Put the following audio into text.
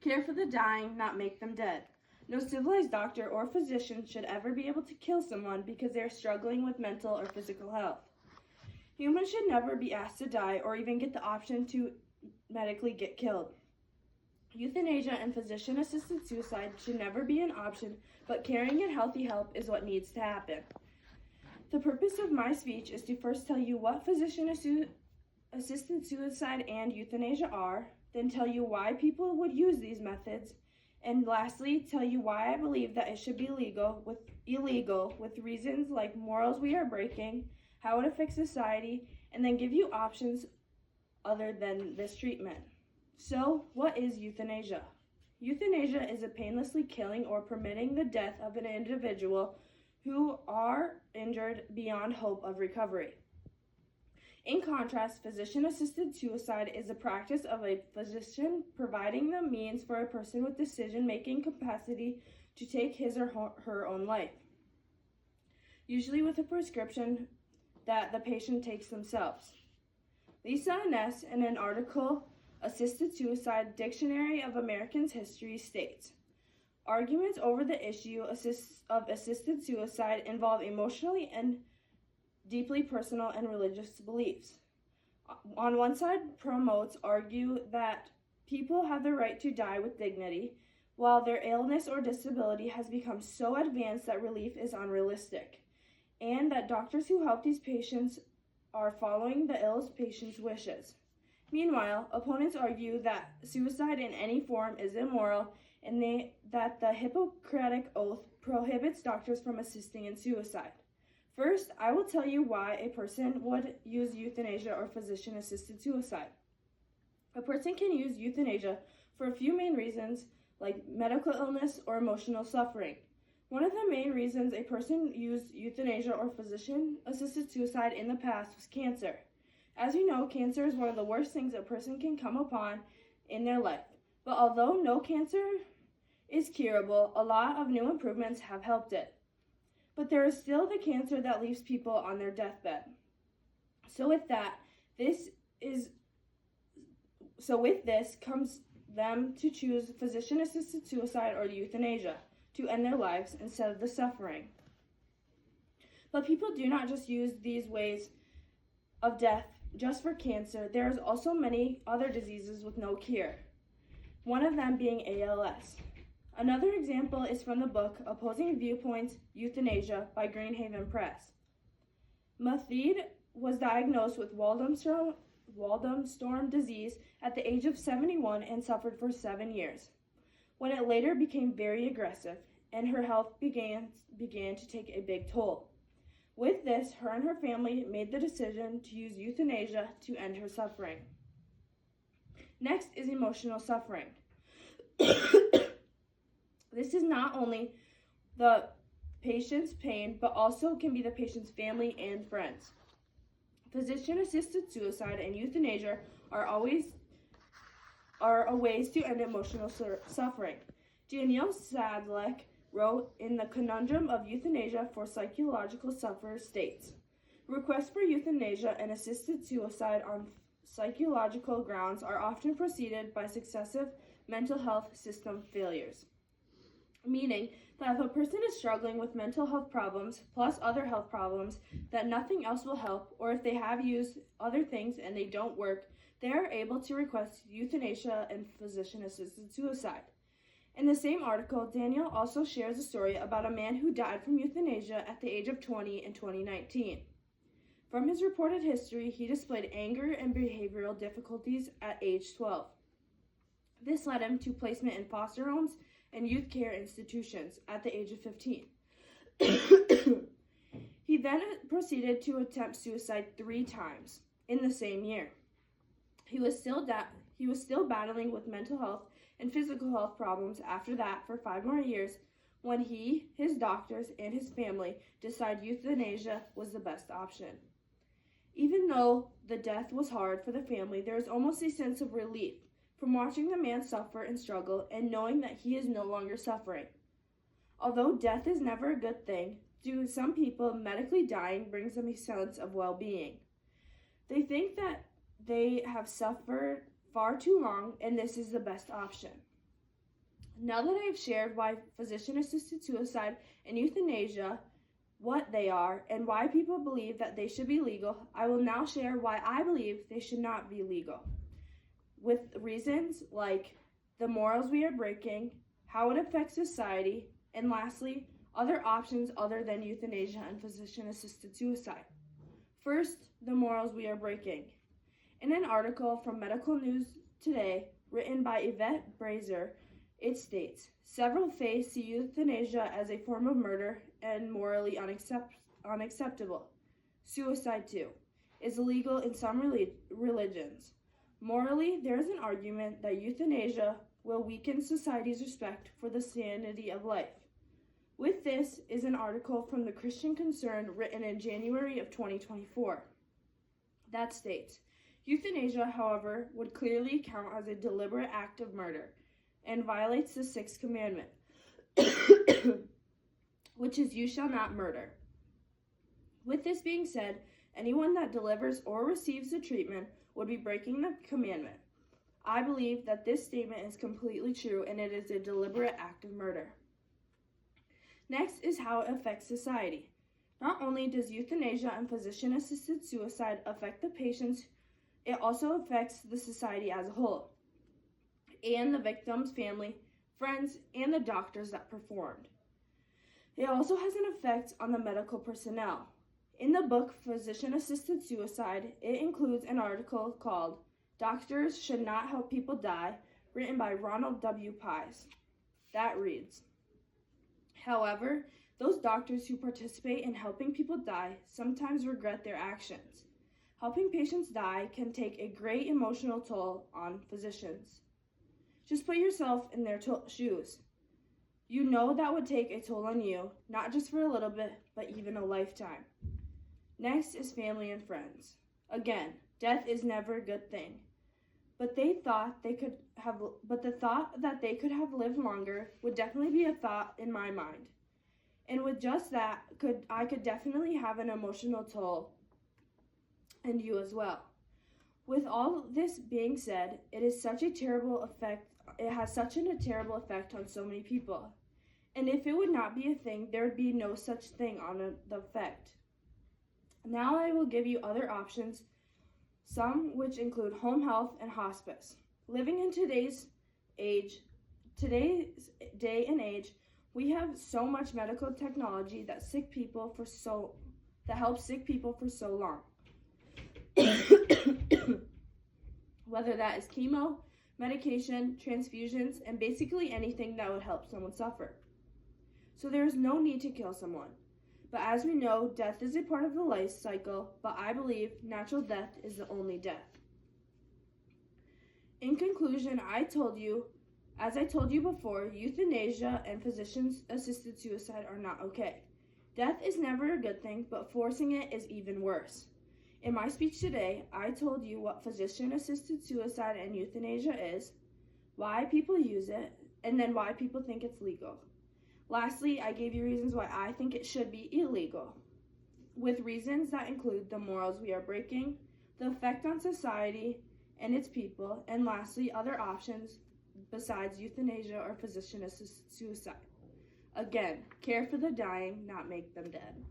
Care for the dying, not make them dead. No civilized doctor or physician should ever be able to kill someone because they are struggling with mental or physical health. Humans should never be asked to die or even get the option to medically get killed. Euthanasia and physician-assisted suicide should never be an option, but caring and healthy help is what needs to happen. The purpose of my speech is to first tell you what physician-assisted suicide and euthanasia are, then tell you why people would use these methods, and lastly, tell you why I believe that it should be illegal with reasons like morals we are breaking, how it affects society, and then give you options other than this treatment. So, what is euthanasia? Euthanasia is a painlessly killing or permitting the death of an individual who are injured beyond hope of recovery. In contrast, physician-assisted suicide is the practice of a physician providing the means for a person with decision-making capacity to take his or her own life, usually with a prescription that the patient takes themselves. Lisa Ness, in an article, Assisted Suicide, Dictionary of American History, states, arguments over the issue of assisted suicide involve emotionally and deeply personal and religious beliefs. On one side, promotes argue that people have the right to die with dignity, while their illness or disability has become so advanced that relief is unrealistic, and that doctors who help these patients are following the ill patient's wishes. Meanwhile, opponents argue that suicide in any form is immoral and that the Hippocratic Oath prohibits doctors from assisting in suicide. First, I will tell you why a person would use euthanasia or physician-assisted suicide. A person can use euthanasia for a few main reasons, like medical illness or emotional suffering. One of the main reasons a person used euthanasia or physician-assisted suicide in the past was cancer. As you know, cancer is one of the worst things a person can come upon in their life. But although no cancer is curable, a lot of new improvements have helped it. But there is still the cancer that leaves people on their deathbed. So with this comes them to choose physician-assisted suicide or euthanasia to end their lives instead of the suffering. But people do not just use these ways of death just for cancer. There is also many other diseases with no cure, one of them being ALS. Another example is from the book Opposing Viewpoints, Euthanasia by Greenhaven Press. Mathede was diagnosed with Waldenström disease at the age of 71 and suffered for 7 years, when it later became very aggressive and her health began to take a big toll. With this, her and her family made the decision to use euthanasia to end her suffering. Next is emotional suffering. This is not only the patient's pain, but also can be the patient's family and friends. Physician-assisted suicide and euthanasia are ways to end emotional suffering. Daniel Sadlek wrote in The Conundrum of Euthanasia for Psychological Sufferers states, requests for euthanasia and assisted suicide on psychological grounds are often preceded by successive mental health system failures. Meaning that if a person is struggling with mental health problems plus other health problems, that nothing else will help, or if they have used other things and they don't work, they are able to request euthanasia and physician-assisted suicide. In the same article, Daniel also shares a story about a man who died from euthanasia at the age of 20 in 2019. From his reported history, he displayed anger and behavioral difficulties at age 12. This led him to placement in foster homes and youth care institutions at the age of 15. He then proceeded to attempt suicide 3 times in the same year. He was still battling with mental health and physical health problems after that for 5 more years when he, his doctors, and his family decided euthanasia was the best option. Even though the death was hard for the family, there is almost a sense of relief from watching the man suffer and struggle and knowing that he is no longer suffering. Although death is never a good thing, to some people, medically dying brings them a sense of well-being. They think that they have suffered far too long and this is the best option. Now that I have shared why physician-assisted suicide and euthanasia, what they are, and why people believe that they should be legal, I will now share why I believe they should not be legal, with reasons like the morals we are breaking, how it affects society, and lastly, other options other than euthanasia and physician-assisted suicide. First, the morals we are breaking. In an article from Medical News Today, written by Yvette Brazier, it states, several faiths see euthanasia as a form of murder and morally unacceptable. Suicide, too, is illegal in some religions. Morally, there is an argument that euthanasia will weaken society's respect for the sanctity of life. With this is an article from the Christian Concern written in January of 2024 that states, euthanasia, however, would clearly count as a deliberate act of murder and violates the sixth commandment, which is you shall not murder. With this being said, anyone that delivers or receives the treatment would be breaking the commandment. I believe that this statement is completely true and it is a deliberate act of murder. Next is how it affects society. Not only does euthanasia and physician-assisted suicide affect the patients, it also affects the society as a whole, and the victim's family, friends, and the doctors that performed. It also has an effect on the medical personnel. In the book Physician-Assisted Suicide, it includes an article called Doctors Should Not Help People Die, written by Ronald W. Pies. That reads, however, those doctors who participate in helping people die sometimes regret their actions. Helping patients die can take a great emotional toll on physicians. Just put yourself in their shoes. You know that would take a toll on you, not just for a little bit, but even a lifetime. Next is family and friends. Again, death is never a good thing. But the thought that they could have lived longer would definitely be a thought in my mind. And with just that, I could definitely have an emotional toll, and you as well. With all this being said, it has such a terrible effect on so many people. And if it would not be a thing, there would be no such thing on the effect. Now I will give you other options, some which include home health and hospice. Living in today's day and age, we have so much medical technology that helps sick people for so long. Whether that is chemo, medication, transfusions, and basically anything that would help someone suffer. So there is no need to kill someone. But as we know, death is a part of the life cycle, but I believe natural death is the only death. In conclusion, as I told you before, euthanasia and physician-assisted suicide are not okay. Death is never a good thing, but forcing it is even worse. In my speech today, I told you what physician-assisted suicide and euthanasia is, why people use it, and then why people think it's legal. Lastly, I gave you reasons why I think it should be illegal, with reasons that include the morals we are breaking, the effect on society and its people, and lastly, other options besides euthanasia or physician-assisted suicide. Again, care for the dying, not make them dead.